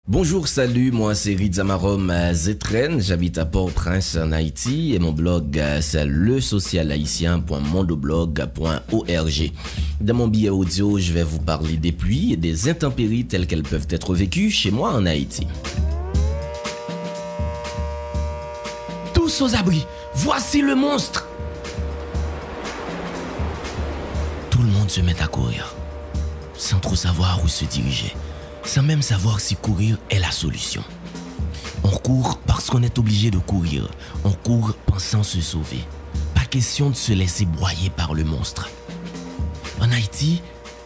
Bonjour, salut, moi c'est Rizamarom Zetren, j'habite à Port-au-Prince en Haïti et mon blog c'est lesocialhaïtien.mondoblog.org. Dans mon billet audio, je vais vous parler des pluies et des intempéries telles qu'elles peuvent être vécues chez moi en Haïti. Tous aux abris, voici le monstre! Tout le monde se met à courir, sans trop savoir où se diriger. Sans même savoir si courir est la solution. On court parce qu'on est obligé de courir. On court pensant se sauver. Pas question de se laisser broyer par le monstre. En Haïti,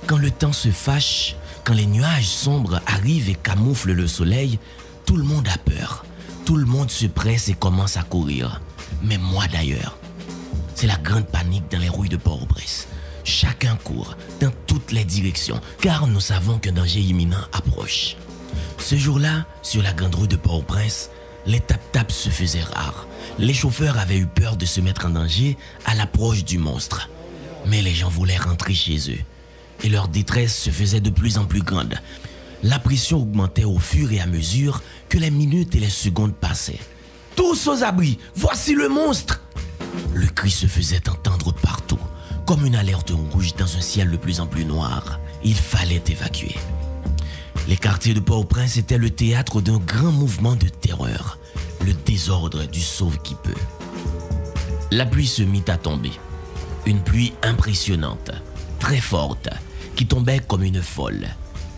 quand le temps se fâche, quand les nuages sombres arrivent et camouflent le soleil, tout le monde a peur. Tout le monde se presse et commence à courir. Même moi d'ailleurs. C'est la grande panique dans les rues de Port-au-Prince. Chacun court dans toutes les directions, car nous savons qu'un danger imminent approche. Ce jour-là, sur la grande rue de Port-au-Prince, les tap-taps se faisaient rares. Les chauffeurs avaient eu peur de se mettre en danger à l'approche du monstre. Mais les gens voulaient rentrer chez eux, et leur détresse se faisait de plus en plus grande. La pression augmentait au fur et à mesure que les minutes et les secondes passaient. « Tous aux abris, voici le monstre !» Le cri se faisait entendre partout. Comme une alerte rouge dans un ciel de plus en plus noir, il fallait évacuer. Les quartiers de Port-au-Prince étaient le théâtre d'un grand mouvement de terreur, le désordre du sauve-qui-peut. La pluie se mit à tomber. Une pluie impressionnante, très forte, qui tombait comme une folle.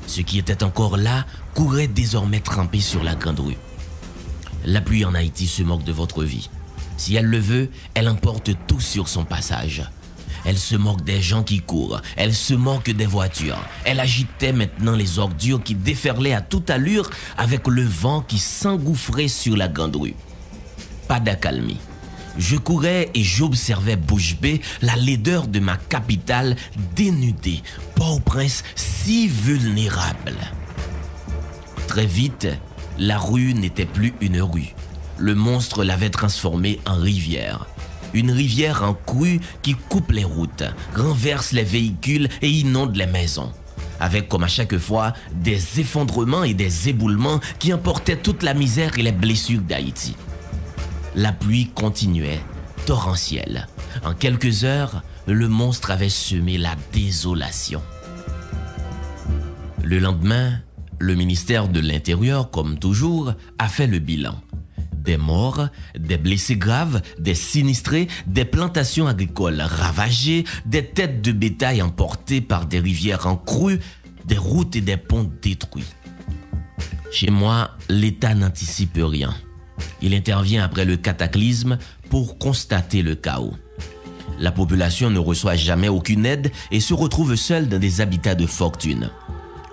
Ceux qui étaient encore là couraient désormais trempés sur la grande rue. La pluie en Haïti se moque de votre vie. Si elle le veut, elle emporte tout sur son passage. Elle se moque des gens qui courent, elle se moque des voitures. Elle agitait maintenant les ordures qui déferlaient à toute allure avec le vent qui s'engouffrait sur la grande rue. Pas d'accalmie. Je courais et j'observais bouche bée la laideur de ma capitale dénudée, Port-au-Prince si vulnérable. Très vite, la rue n'était plus une rue. Le monstre l'avait transformée en rivière. Une rivière en crue qui coupe les routes, renverse les véhicules et inonde les maisons. Avec comme à chaque fois des effondrements et des éboulements qui emportaient toute la misère et les blessures d'Haïti. La pluie continuait, torrentielle. En quelques heures, le monstre avait semé la désolation. Le lendemain, le ministère de l'Intérieur, comme toujours, a fait le bilan. Des morts, des blessés graves, des sinistrés, des plantations agricoles ravagées, des têtes de bétail emportées par des rivières en crue, des routes et des ponts détruits. Chez moi, l'État n'anticipe rien. Il intervient après le cataclysme pour constater le chaos. La population ne reçoit jamais aucune aide et se retrouve seule dans des habitats de fortune.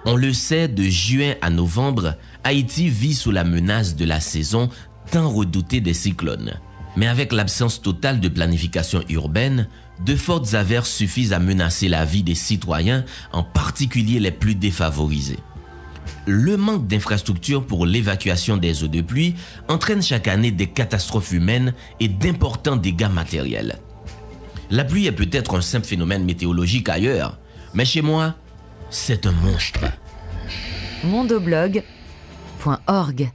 On le sait, de juin à novembre, Haïti vit sous la menace de la saison tant redouté des cyclones. Mais avec l'absence totale de planification urbaine, de fortes averses suffisent à menacer la vie des citoyens, en particulier les plus défavorisés. Le manque d'infrastructures pour l'évacuation des eaux de pluie entraîne chaque année des catastrophes humaines et d'importants dégâts matériels. La pluie est peut-être un simple phénomène météorologique ailleurs, mais chez moi, c'est un monstre. mondoblog.org